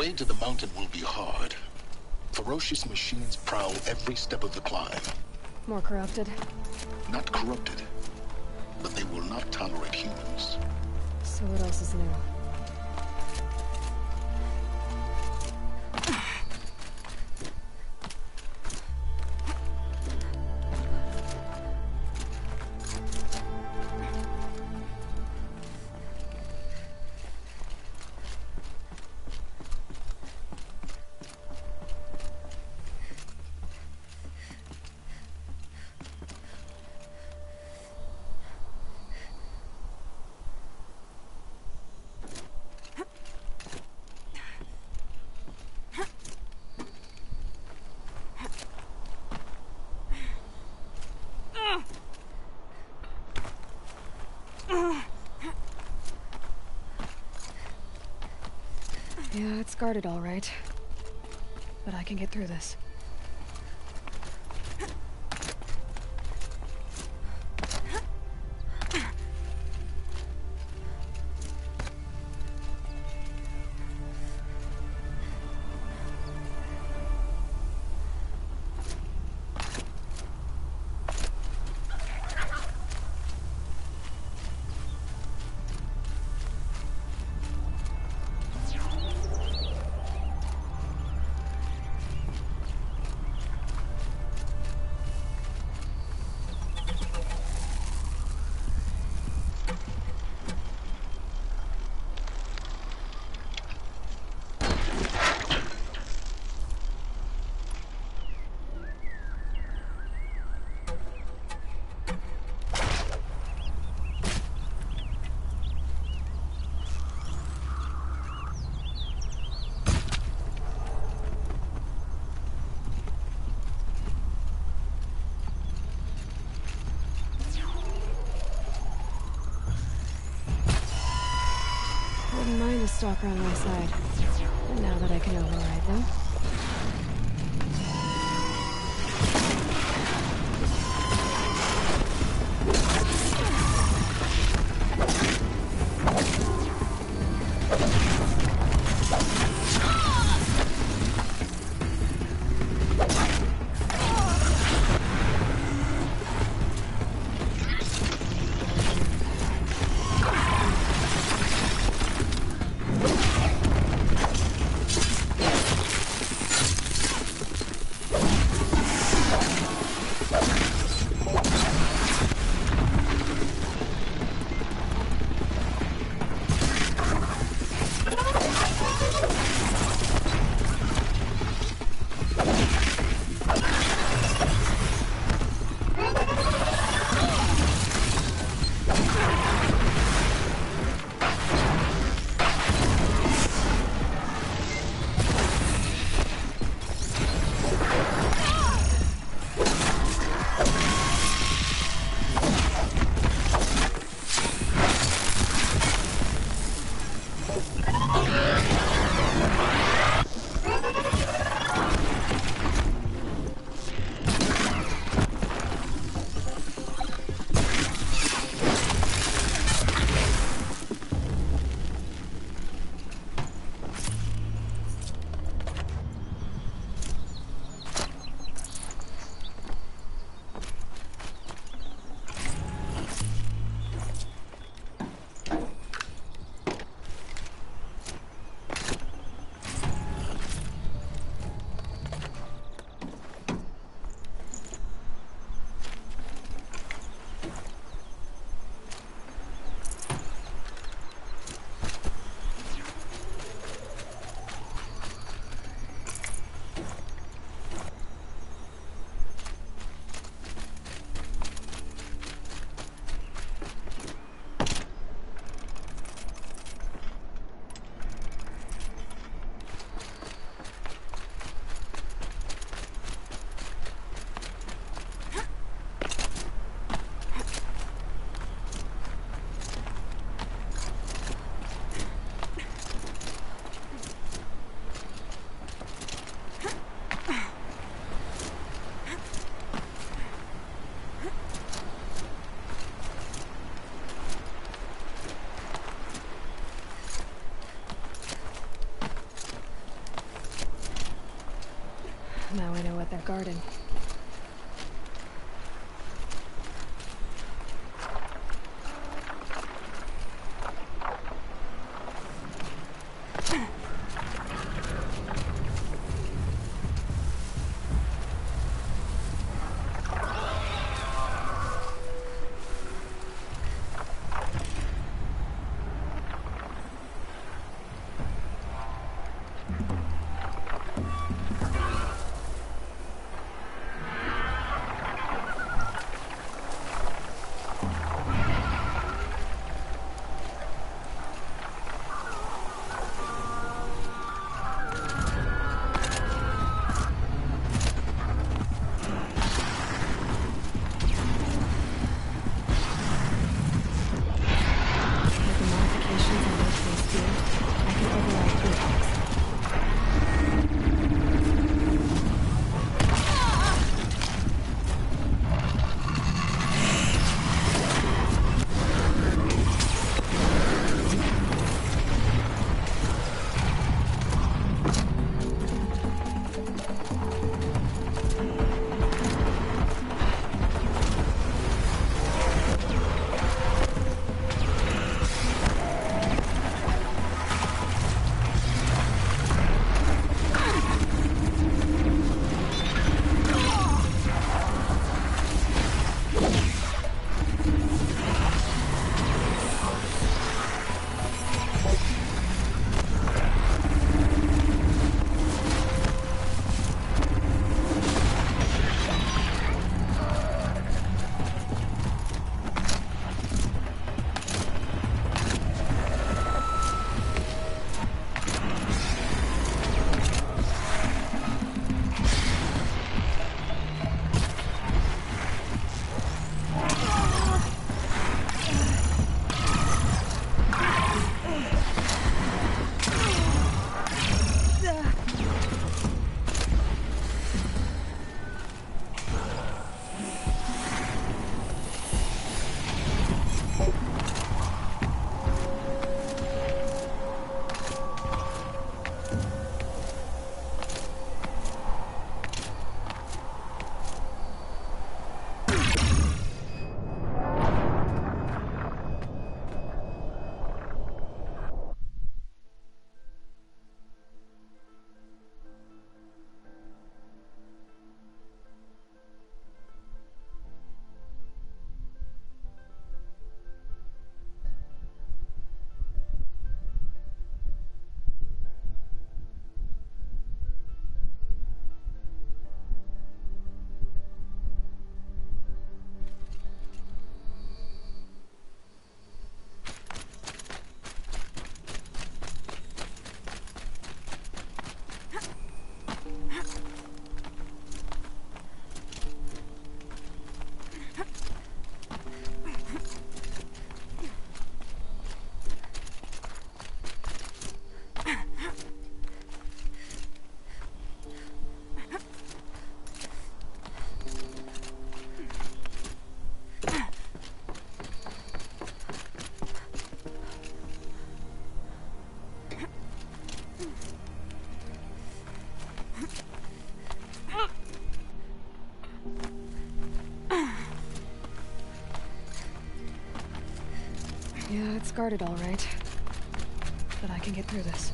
way to the mountain will be hard. Ferocious machines prowl every step of the climb. More corrupted? Not corrupted, but they will not tolerate humans. So what else is new? Yeah, it's guarded all right. But I can get through this. Wouldn't mind a stalker on my side. Now that I can override them. Now I know what they're guarding. Yeah, it's guarded all right. But I can get through this.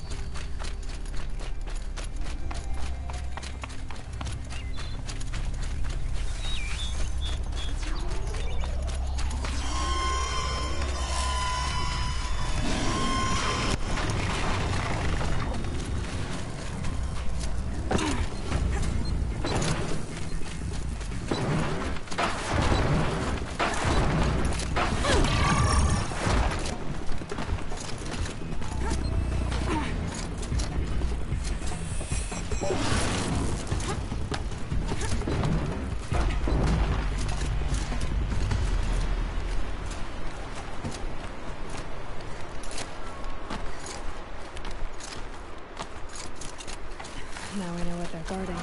Now I know what they're guarding.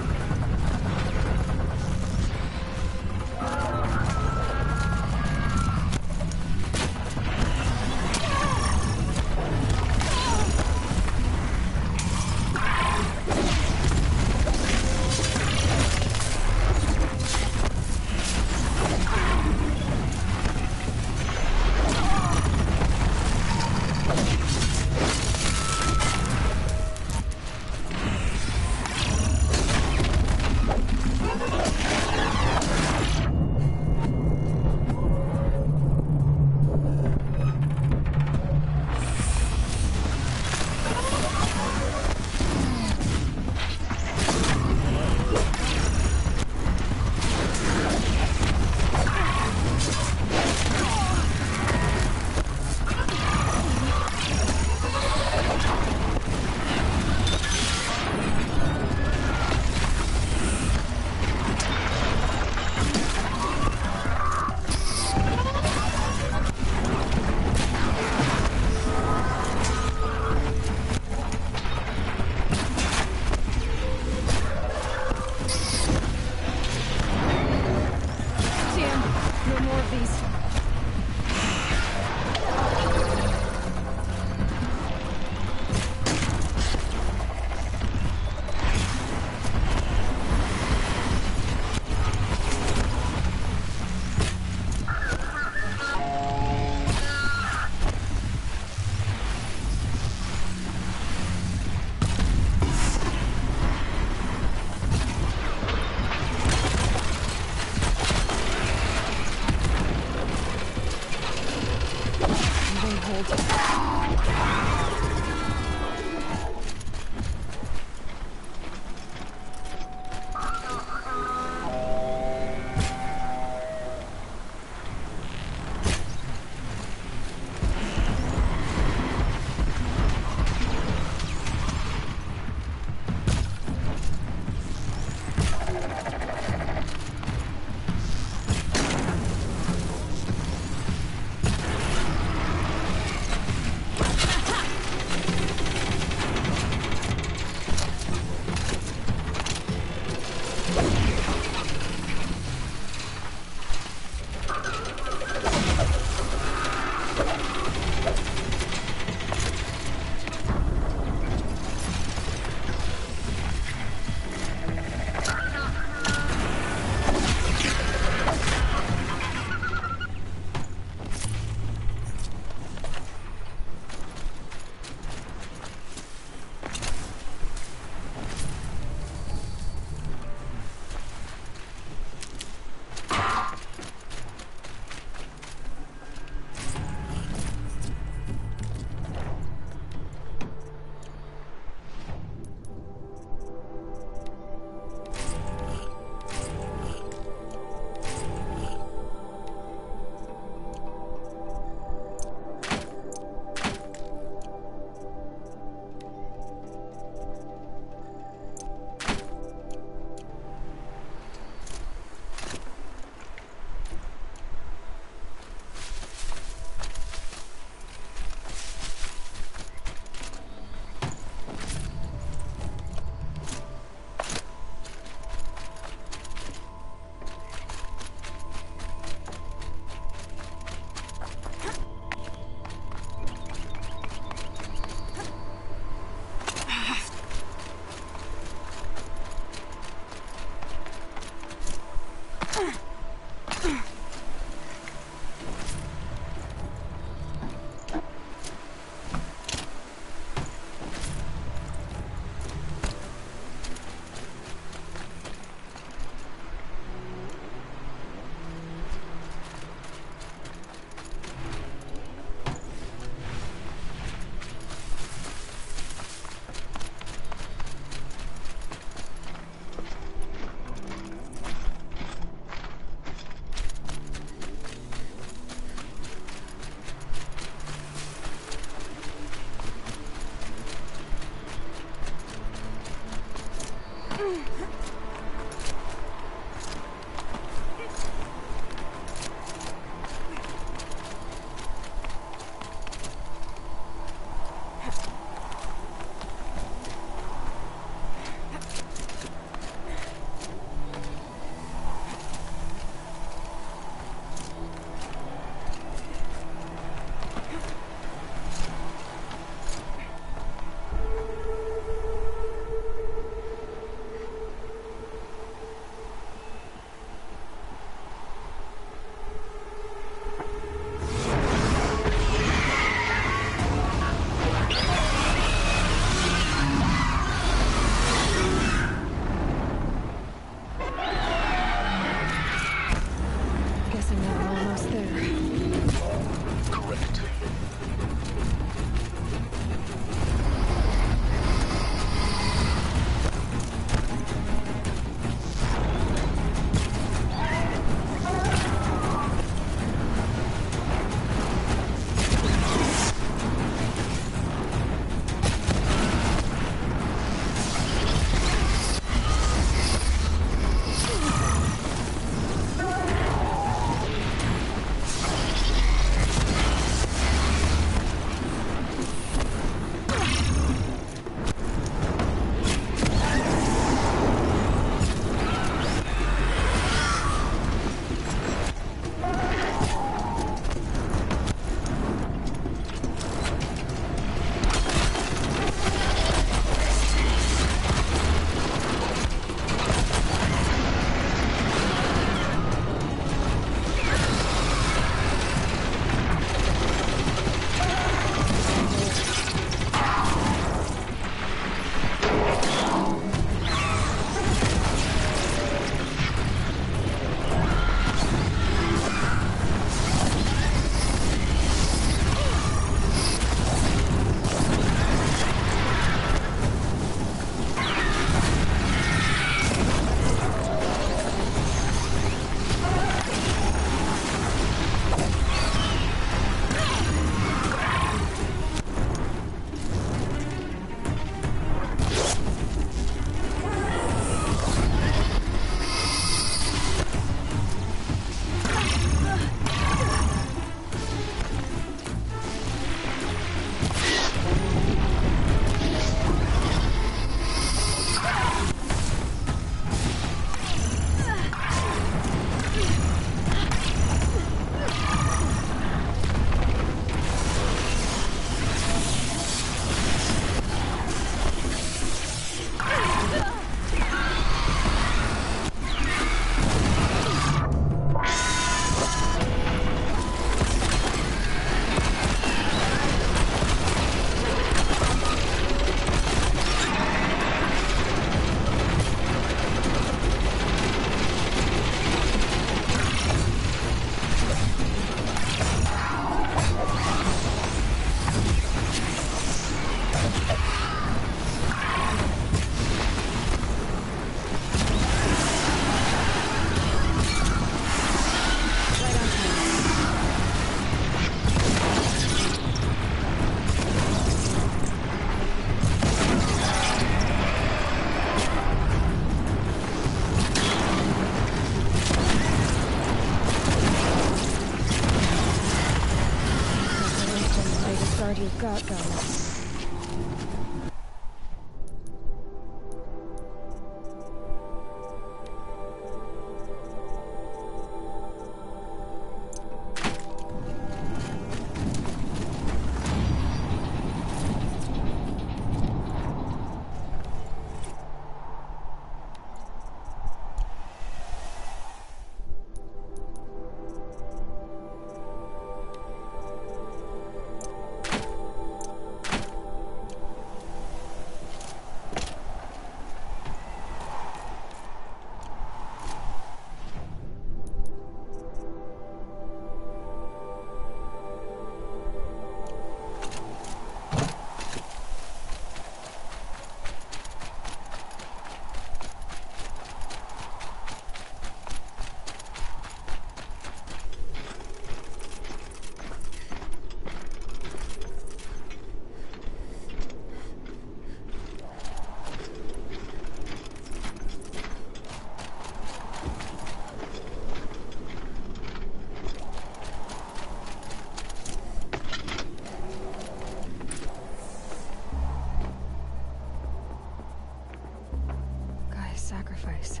Sacrifice.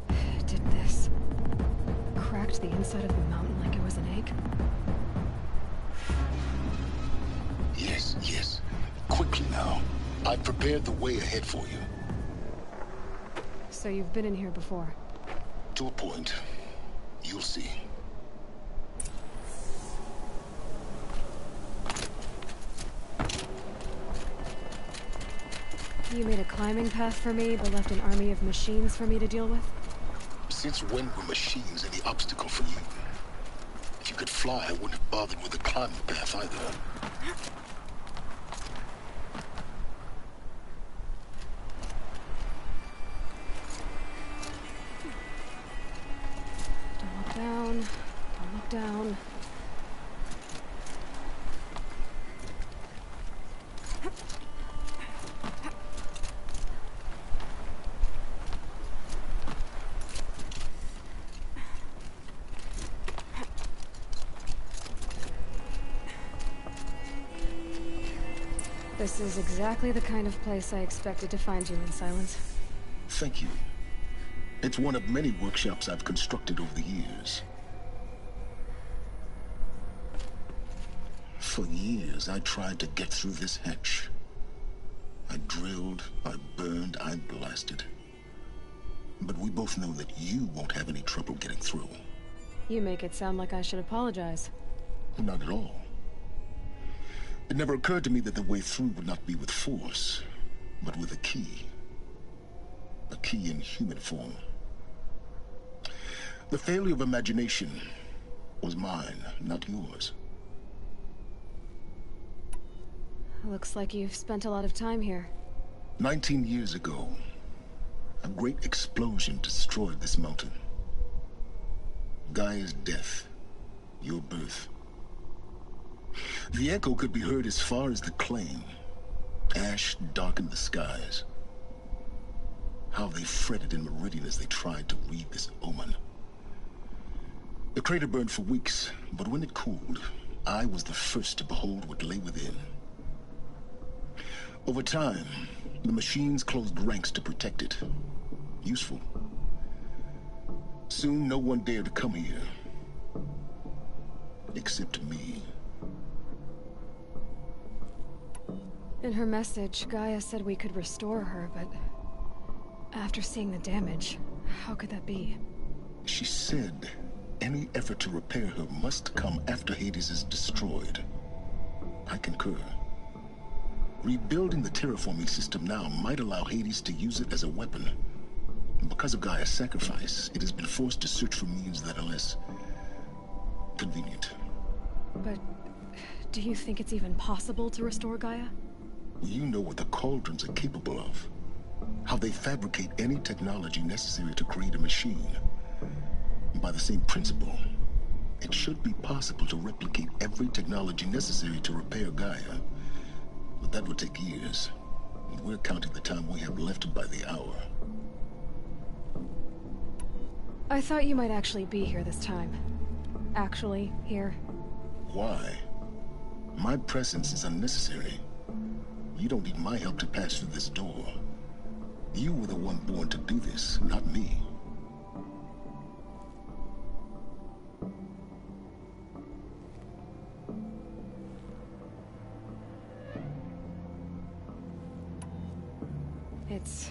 It did this. Cracked the inside of the mountain like it was an egg. Yes, yes. Quickly now. I've prepared the way ahead for you. So you've been in here before? To a point. You'll see. You made a climbing path for me, but left an army of machines for me to deal with? Since when were machines any obstacle for you? If you could fly, I wouldn't have bothered with a climbing path either. Don't look down. Don't look down. This is exactly the kind of place I expected to find you in, Silence. Thank you. It's one of many workshops I've constructed over the years. For years, I tried to get through this hatch. I drilled, I burned, I blasted. But we both know that you won't have any trouble getting through. You make it sound like I should apologize. Not at all. It never occurred to me that the way through would not be with force, but with a key. A key in human form. The failure of imagination was mine, not yours. Looks like you've spent a lot of time here. 19 years ago, a great explosion destroyed this mountain. Gaia's death, your birth. The echo could be heard as far as the claim. Ash darkened the skies. How they fretted in Meridian as they tried to read this omen. The crater burned for weeks, but when it cooled, I was the first to behold what lay within. Over time, the machines closed ranks to protect it. Useful. Soon, no one dared to come here. Except me. In her message, Gaia said we could restore her, but after seeing the damage, how could that be? She said any effort to repair her must come after Hades is destroyed. I concur. Rebuilding the terraforming system now might allow Hades to use it as a weapon. Because of Gaia's sacrifice, it has been forced to search for means that are less convenient. But do you think it's even possible to restore Gaia? You know what the Cauldrons are capable of. How they fabricate any technology necessary to create a machine. By the same principle, it should be possible to replicate every technology necessary to repair Gaia. But that would take years. And we're counting the time we have left by the hour. I thought you might actually be here this time. Actually, here. Why? My presence is unnecessary. You don't need my help to pass through this door. You were the one born to do this, not me. It's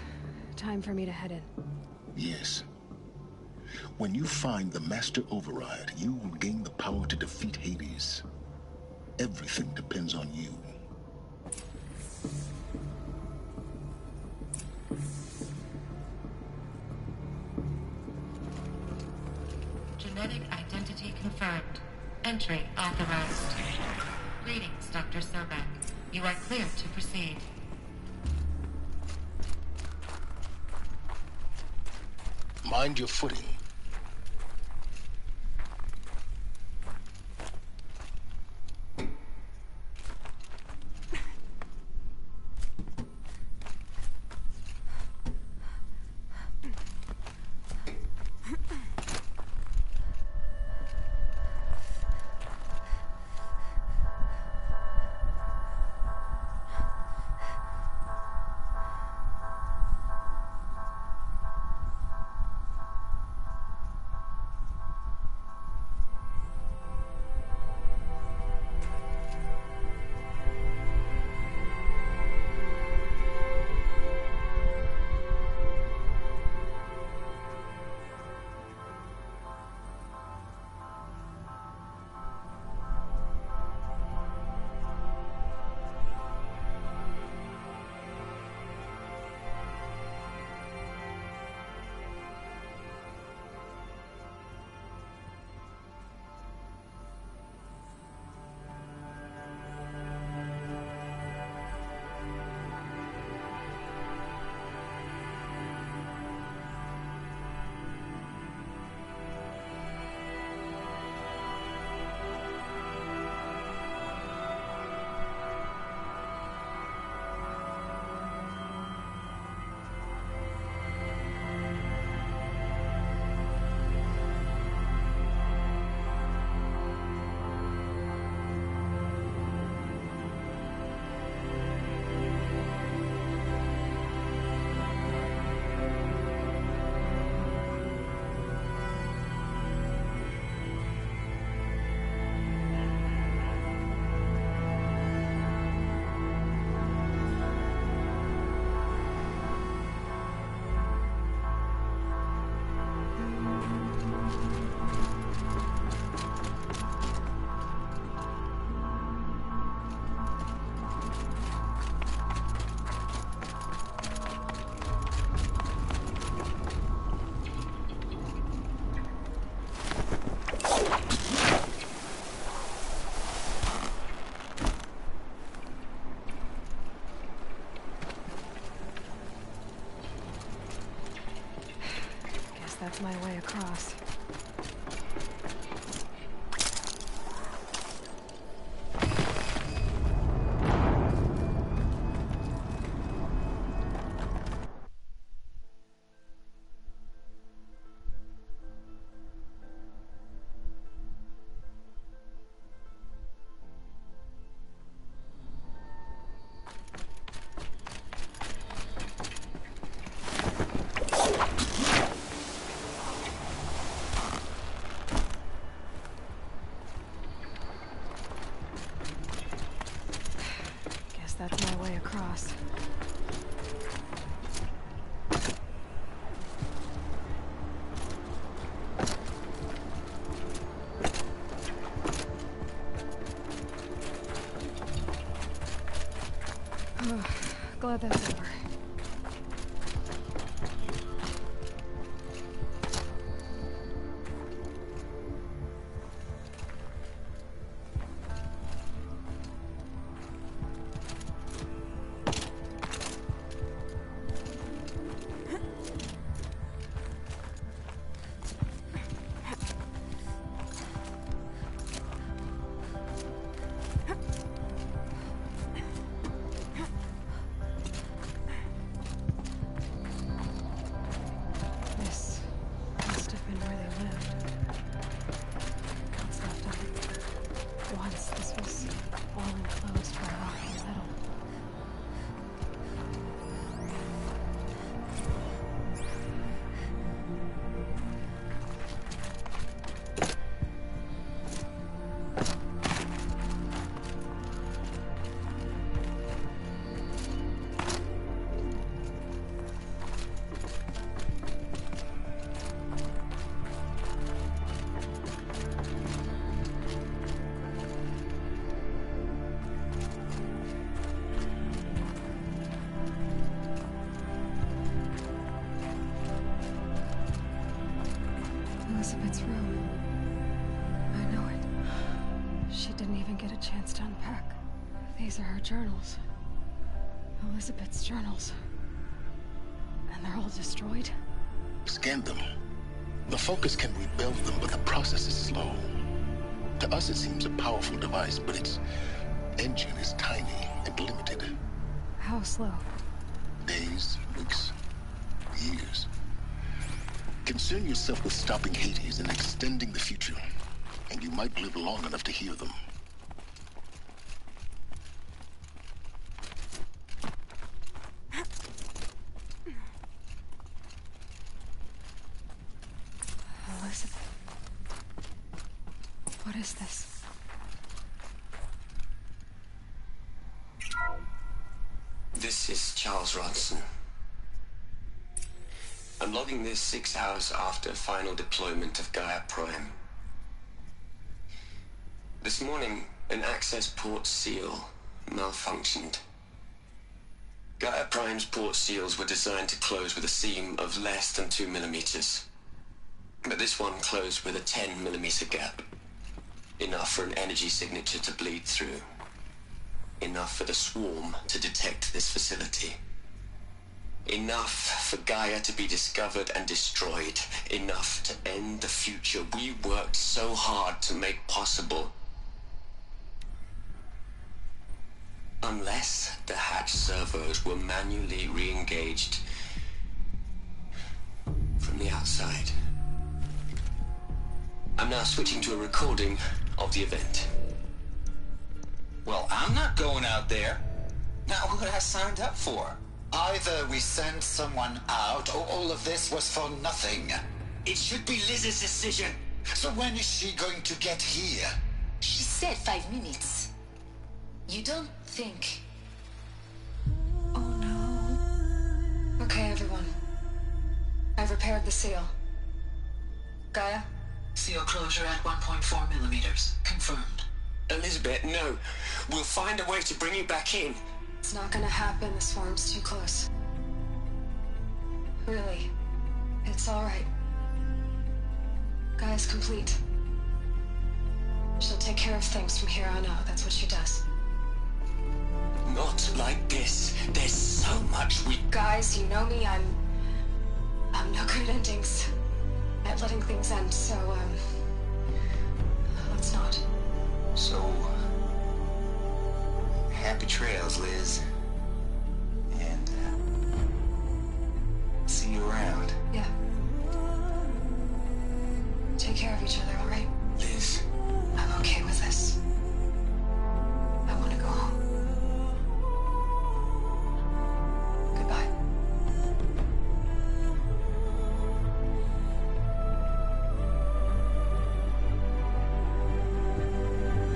time for me to head in. Yes. When you find the Master Override, you will gain the power to defeat Hades. Everything depends on you. Genetic identity confirmed. Entry authorized. Greetings, Dr. Sobek. You are cleared to proceed. Mind your footing. That's my way across. That's my way across. Glad that's over. Elizabeth's room. I know it. She didn't even get a chance to unpack. These are her journals. Elizabeth's journals. And they're all destroyed? Scan them. The Focus can rebuild them, but the process is slow. To us it seems a powerful device, but its engine is tiny and limited. How slow? Days, weeks, years. Concern yourself with stopping Hades and extending the future, and you might live long enough to hear them. Elizabeth. What is this? This is Charles Rodson. I'm logging this 6 hours after final deployment of Gaia Prime. This morning, an access port seal malfunctioned. Gaia Prime's port seals were designed to close with a seam of less than 2 millimeters. But this one closed with a 10 millimeter gap. Enough for an energy signature to bleed through. Enough for the swarm to detect this facility. Enough for Gaia to be discovered and destroyed. Enough to end the future we worked so hard to make possible. Unless the hatch servos were manually re-engaged from the outside. I'm now switching to a recording of the event. Well, I'm not going out there. Now, what I signed up for? Either we send someone out, or all of this was for nothing. It should be Liz's decision. So when is she going to get here? She said 5 minutes. You don't think... Oh no. Okay, everyone. I've repaired the seal. Gaia? Seal closure at 1.4 millimeters. Confirmed. Elizabeth, no. We'll find a way to bring you back in. It's not gonna happen. The swarm's too close. Really. It's alright. Gaia's complete. She'll take care of things from here on out. That's what she does. Not like this. There's so much we... Guys, you know me. I'm no good at endings. At letting things end, so, let's not. So... happy trails, Liz. And, see you around. Yeah. Take care of each other, alright? Liz. I'm okay with this. I want to go home. Goodbye.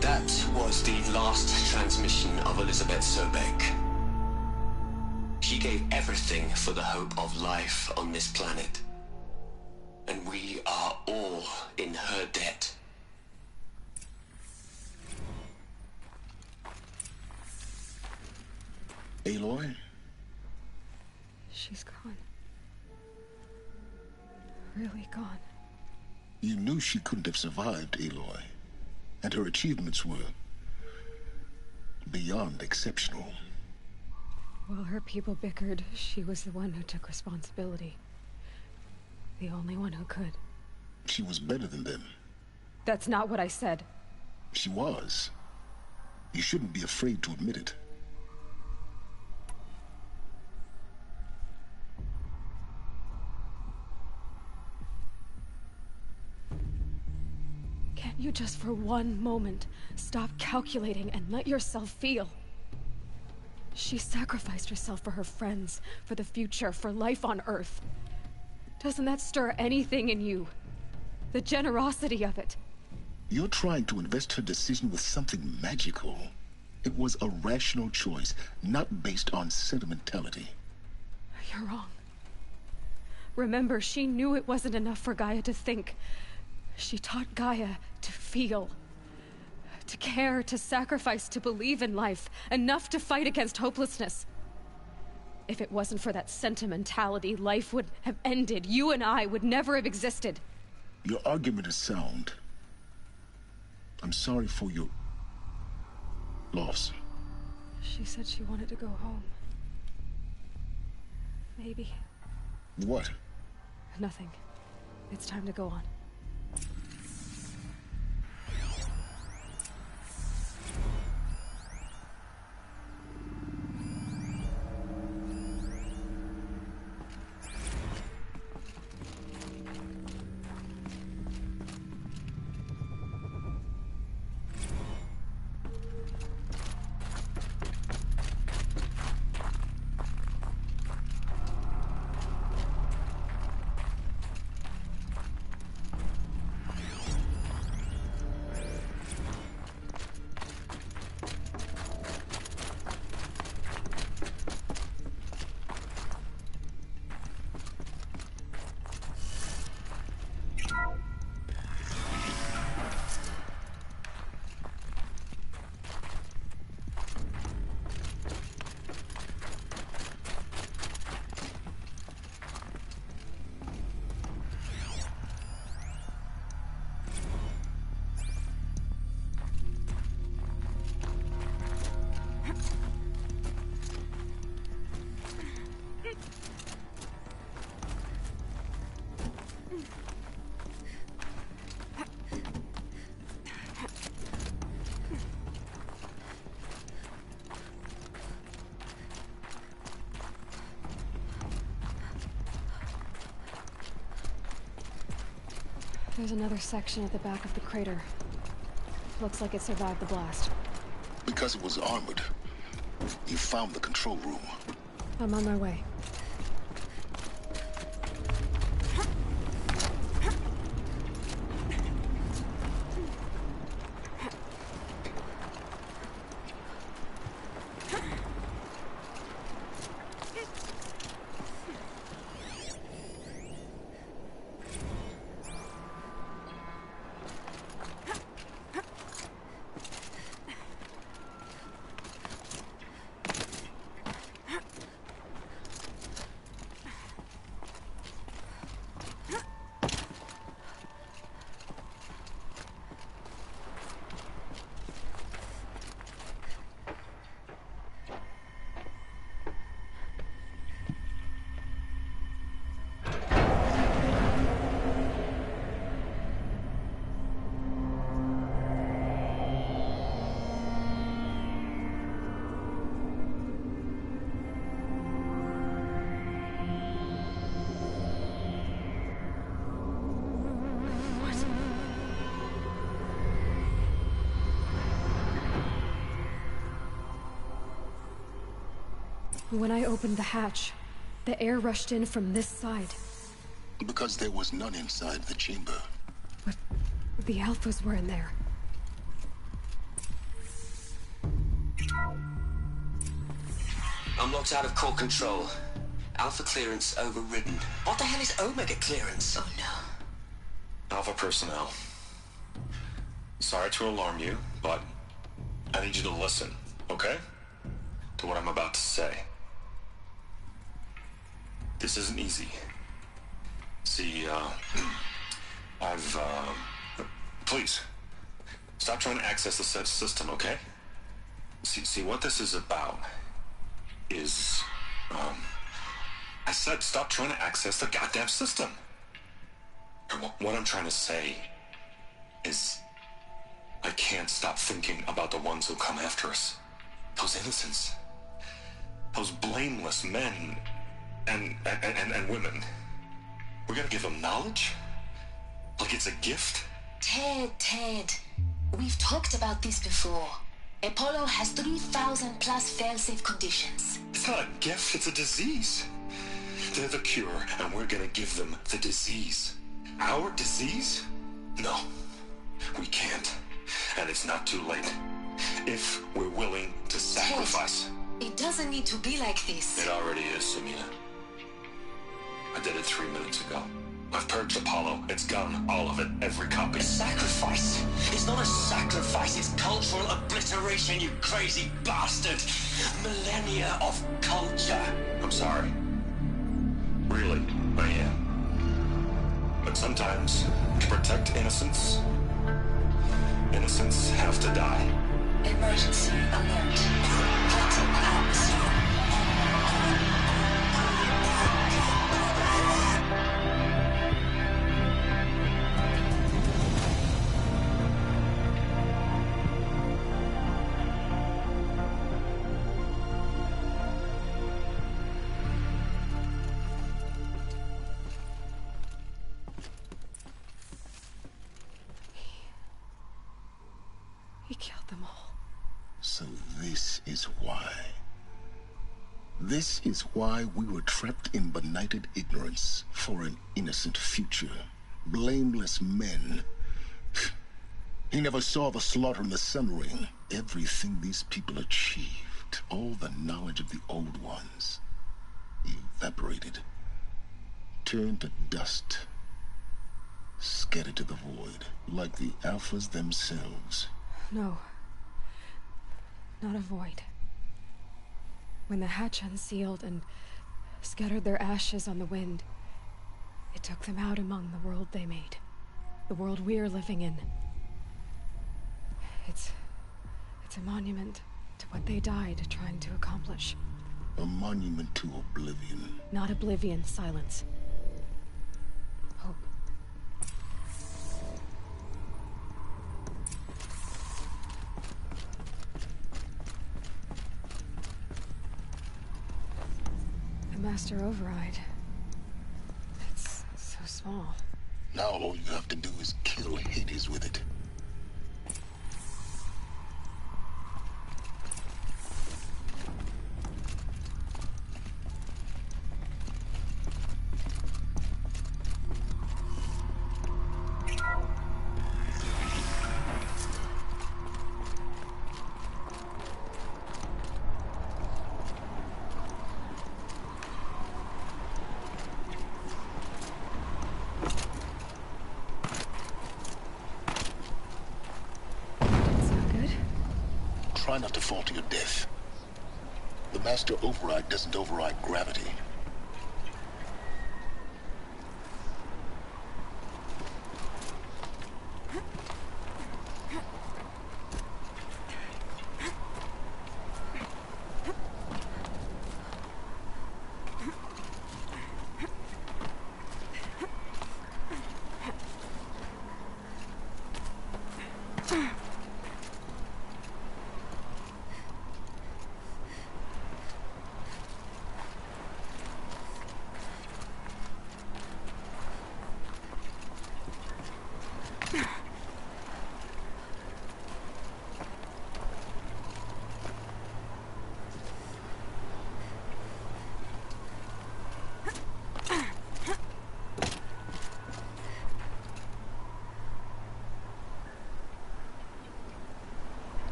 That was the last transmission of Elizabeth Sobeck. She gave everything for the hope of life on this planet. And we are all in her debt. Aloy? She's gone. Really gone. You knew she couldn't have survived, Aloy. And her achievements were beyond exceptional. While her people bickered, she was the one who took responsibility. The only one who could. She was better than them. That's not what I said. She was. You shouldn't be afraid to admit it. Can't you just for one moment stop calculating and let yourself feel? She sacrificed herself for her friends, for the future, for life on Earth. Doesn't that stir anything in you? The generosity of it. You're trying to invest her decision with something magical. It was a rational choice, not based on sentimentality. You're wrong. Remember, she knew it wasn't enough for Gaia to think. She taught Gaia to feel. To care, to sacrifice, to believe in life. Enough to fight against hopelessness. If it wasn't for that sentimentality, life would have ended. You and I would never have existed. Your argument is sound. I'm sorry for your loss. She said she wanted to go home. Maybe. What? Nothing. It's time to go on. There's another section at the back of the crater. Looks like it survived the blast. Because it was armored. You found the control room. I'm on my way. When I opened the hatch, the air rushed in from this side. Because there was none inside the chamber. But the Alphas were in there. I'm locked out of core control. Alpha clearance overridden. What the hell is Omega clearance? Oh no. Alpha personnel. Sorry to alarm you, but I need you to listen, okay? To what I'm about to say. This isn't easy. See, please, stop trying to access the system, okay? See, what this is about is, I said stop trying to access the goddamn system. What I'm trying to say is, I can't stop thinking about the ones who come after us. Those innocents. Those blameless men and women. We're gonna give them knowledge? Like it's a gift? Ted. We've talked about this before. Apollo has 3,000 plus fail-safe conditions. It's not a gift, it's a disease. They're the cure, and we're gonna give them the disease. Our disease? No, we can't. And it's not too late. If we're willing to sacrifice. Ted, it doesn't need to be like this. It already is, Samina. I did it 3 minutes ago. I've purged Apollo. It's gone. All of it. Every copy. A sacrifice? It's not a sacrifice, it's cultural obliteration, you crazy bastard! Millennia of culture! I'm sorry. Really, I am. But Sometimes, to protect innocents, innocents have to die. Emergency alert. Threatened atmosphere. He killed them all. So this is why. This is why we were trapped in benighted ignorance for an innocent future. Blameless men. He never saw the slaughter in the Sun Ring. Everything these people achieved, all the knowledge of the old ones, evaporated, turned to dust, scattered to the void, like the Alphas themselves. No. Not a void. When the hatch unsealed and scattered their ashes on the wind, it took them out among the world they made. The world we're living in. It's a monument to what they died trying to accomplish. A monument to oblivion. Not oblivion, silence. Hope. The Master Override. It's so small. Now all you have to do is kill Hades with it. Try not to fall to your death. The Master Override doesn't override gravity.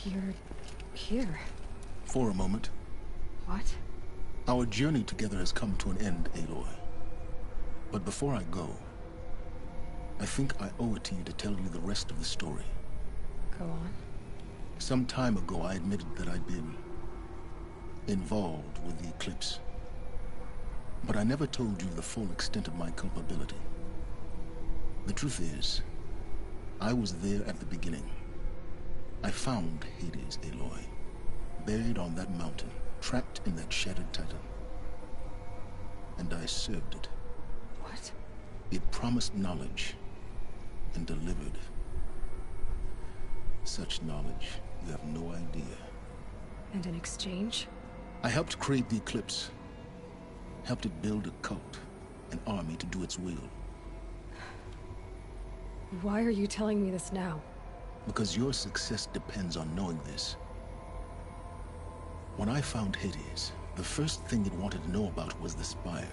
You're here. For a moment. What? Our journey together has come to an end, Aloy. But before I go, I think I owe it to you to tell you the rest of the story. Go on. Some time ago, I admitted that I'd been involved with the eclipse. But I never told you the full extent of my culpability. The truth is, I was there at the beginning. I found Hades, Aloy, buried on that mountain, trapped in that shattered titan. And I served it. What? It promised knowledge and delivered. Such knowledge, you have no idea. And in exchange? I helped create the Eclipse. Helped it build a cult, an army to do its will. Why are you telling me this now? Because your success depends on knowing this. When I found Hades, the first thing it wanted to know about was the Spire.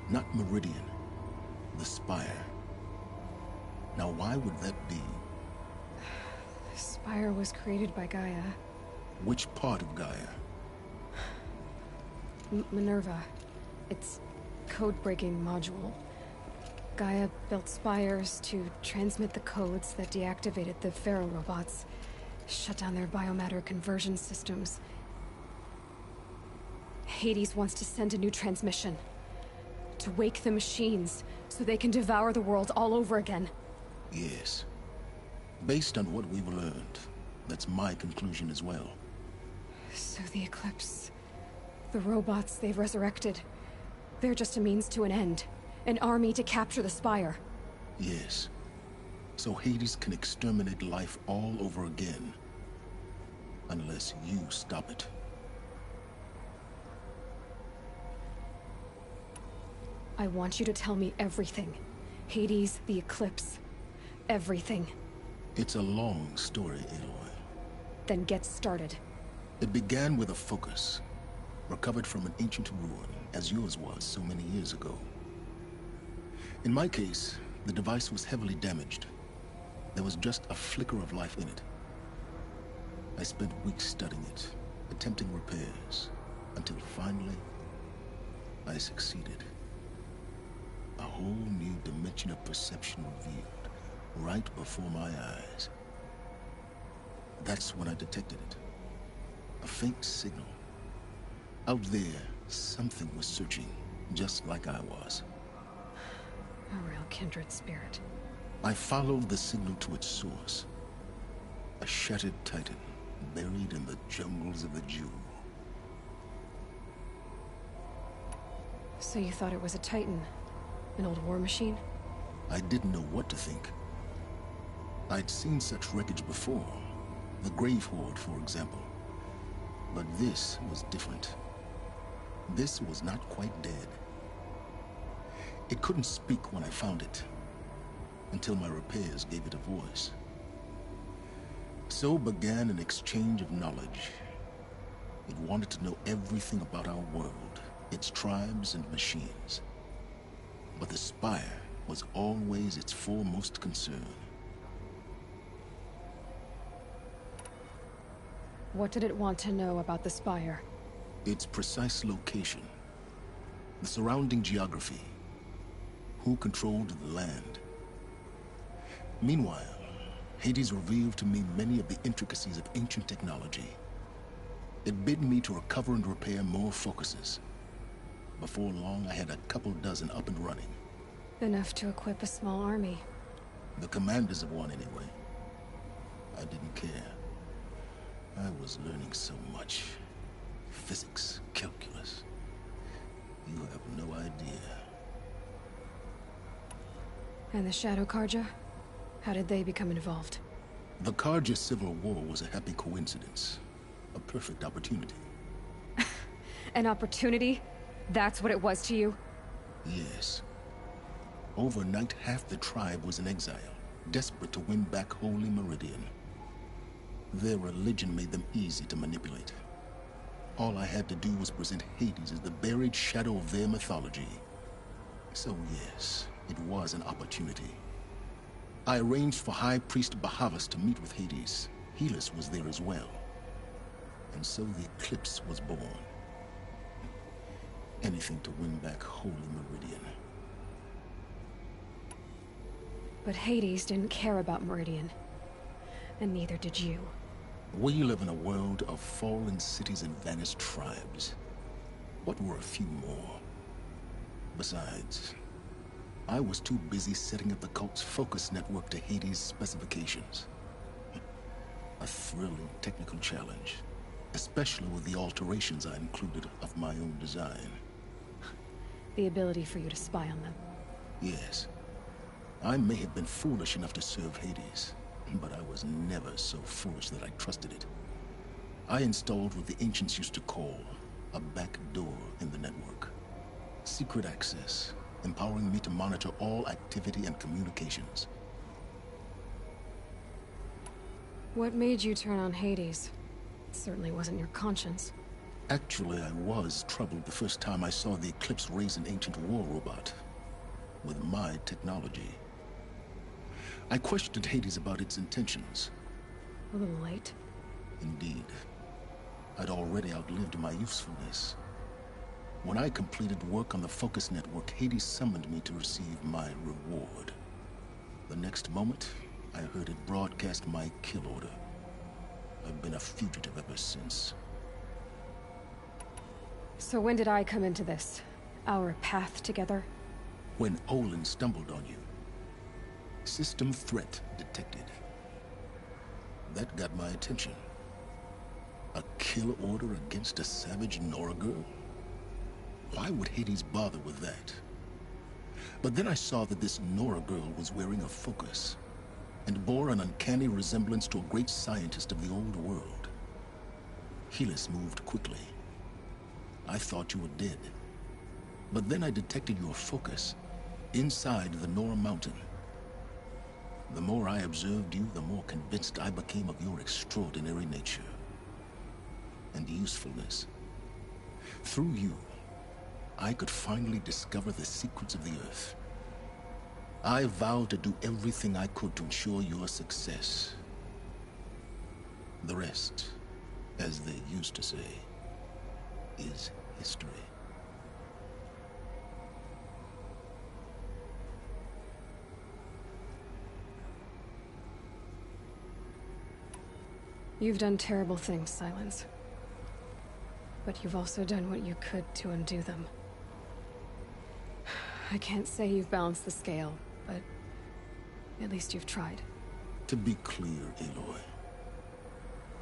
Not Meridian. The Spire. Now why would that be? The Spire was created by Gaia. Which part of Gaia? Minerva. Its code-breaking module. Gaia built spires to transmit the codes that deactivated the Pharaoh robots, shut down their biomatter conversion systems. Hades wants to send a new transmission. To wake the machines, so they can devour the world all over again. Yes. Based on what we've learned, that's my conclusion as well. So the Eclipse... the robots they've resurrected... they're just a means to an end. An army to capture the Spire. Yes. So Hades can exterminate life all over again. Unless you stop it. I want you to tell me everything. Hades, the Eclipse. Everything. It's a long story, Aloy. Then get started. It began with a focus. Recovered from an ancient ruin, as yours was so many years ago. In my case, the device was heavily damaged. There was just a flicker of life in it. I spent weeks studying it, attempting repairs, until finally, I succeeded. A whole new dimension of perception revealed, right before my eyes. That's when I detected it. A faint signal. Out there, something was searching, just like I was. A real kindred spirit. I followed the signal to its source. A shattered titan, buried in the jungles of the Jew. So you thought it was a Titan? An old war machine? I didn't know what to think. I'd seen such wreckage before. The Grave Horde, for example. But this was different. This was not quite dead. It couldn't speak when I found it, until my repairs gave it a voice. So began an exchange of knowledge. It wanted to know everything about our world, its tribes and machines. But the Spire was always its foremost concern. What did it want to know about the Spire? Its precise location, the surrounding geography, who controlled the land. Meanwhile, Hades revealed to me many of the intricacies of ancient technology. It bid me to recover and repair more focuses. Before long, I had a couple dozen up and running. Enough to equip a small army. The commanders of one, anyway. I didn't care. I was learning so much. Physics, calculus. You have no idea. And the Shadow Karja? How did they become involved? The Karja Civil War was a happy coincidence. A perfect opportunity. An opportunity? That's what it was to you? Yes. Overnight, half the tribe was in exile, desperate to win back Holy Meridian. Their religion made them easy to manipulate. All I had to do was present Hades as the buried shadow of their mythology. So yes, it was an opportunity. I arranged for High Priest Bahavas to meet with Hades. Helis was there as well. And so the Eclipse was born. Anything to win back Holy Meridian. But Hades didn't care about Meridian. And neither did you. We live in a world of fallen cities and vanished tribes. What were a few more? Besides, I was too busy setting up the cult's focus network to Hades' specifications. A thrilling technical challenge, especially with the alterations I included of my own design. The ability for you to spy on them. Yes. I may have been foolish enough to serve Hades, but I was never so foolish that I trusted it. I installed what the ancients used to call a back door in the network. Secret access, empowering me to monitor all activity and communications. What made you turn on Hades? It certainly wasn't your conscience. Actually, I was troubled the first time I saw the Eclipse raise an ancient war robot. With my technology. I questioned Hades about its intentions. A little late. Indeed. I'd already outlived my usefulness. When I completed work on the Focus Network, Hades summoned me to receive my reward. The next moment, I heard it broadcast my kill order. I've been a fugitive ever since. So when did I come into this? Our path together? When Olin stumbled on you. System threat detected. That got my attention. A kill order against a savage Nora girl? Why would Hades bother with that? But then I saw that this Nora girl was wearing a focus, and bore an uncanny resemblance to a great scientist of the old world. Helis moved quickly. I thought you were dead. But then I detected your focus inside the Nora mountain. The more I observed you, the more convinced I became of your extraordinary nature and usefulness. Through you, I could finally discover the secrets of the Earth. I vowed to do everything I could to ensure your success. The rest, as they used to say, is history. You've done terrible things, Silence. But you've also done what you could to undo them. I can't say you've balanced the scale, but at least you've tried. To be clear, Aloy,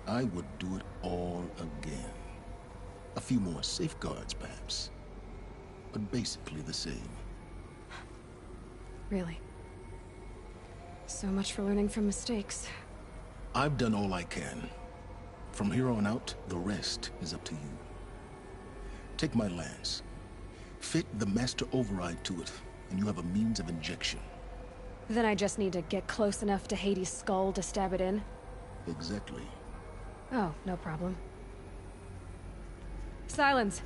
I would do it all again. A few more safeguards, perhaps, but basically the same. Really? So much for learning from mistakes. I've done all I can. From here on out, the rest is up to you. Take my lance. Fit the master override to it, and you have a means of injection. Then I just need to get close enough to Hades' skull to stab it in? Exactly. Oh, no problem. Silence!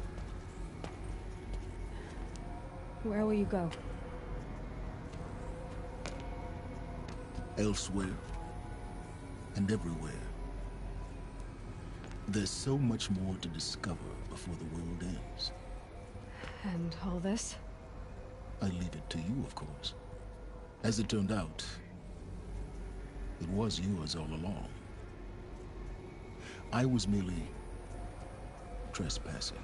Where will you go? Elsewhere. And everywhere. There's so much more to discover before the world ends. And all this? I leave it to you, of course. As it turned out, it was yours all along. I was merely trespassing.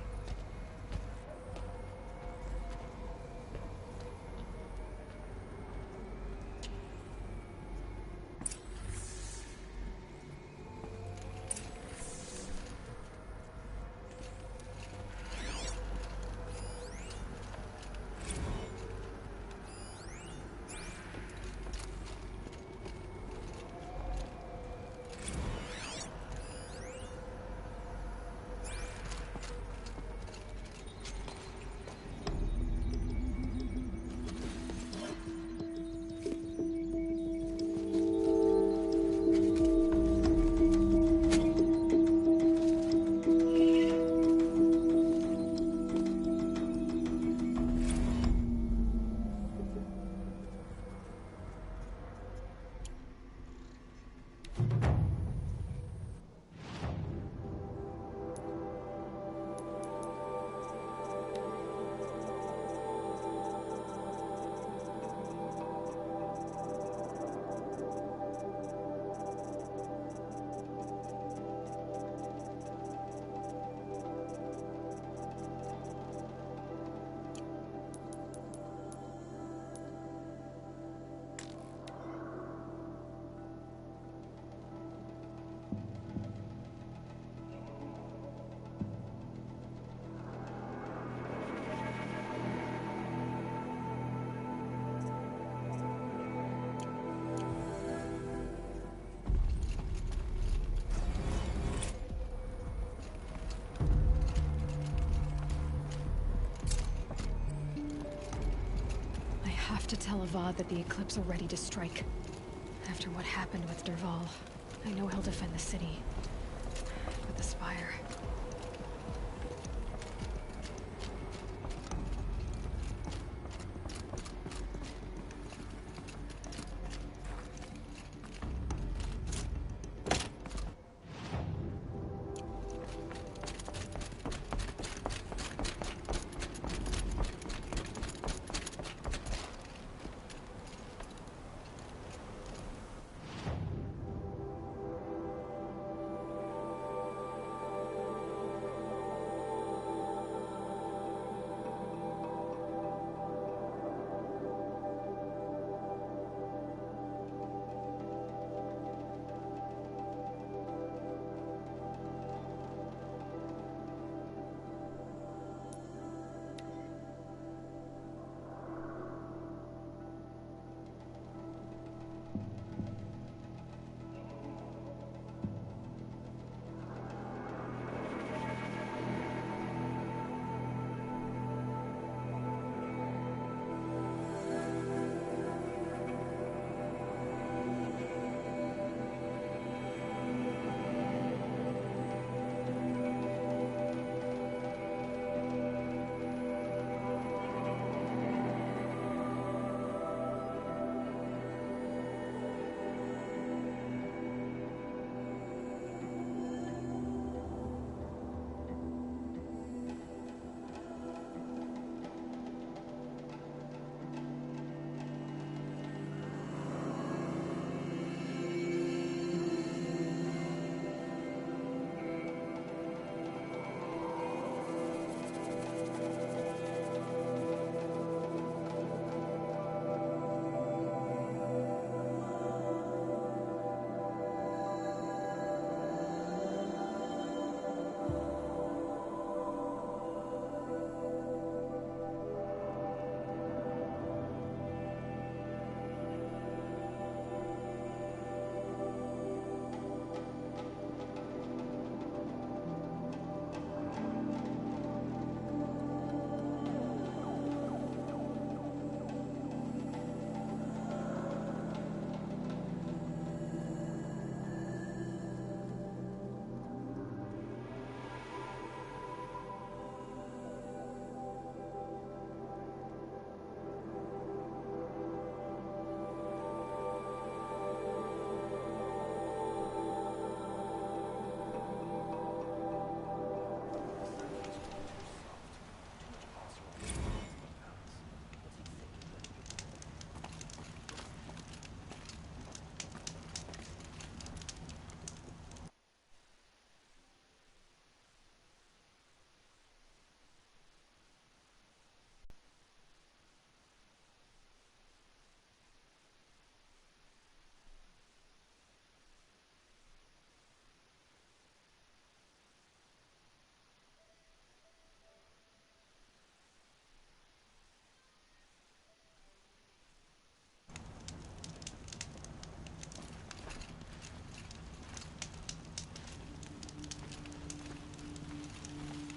to tell Avad that the Eclipse are ready to strike. After what happened with Derval, I know he'll defend the city. But the Spire...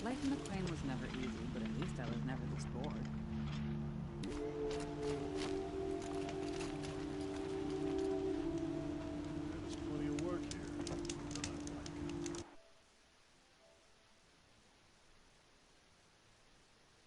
Life in the plane was never easy.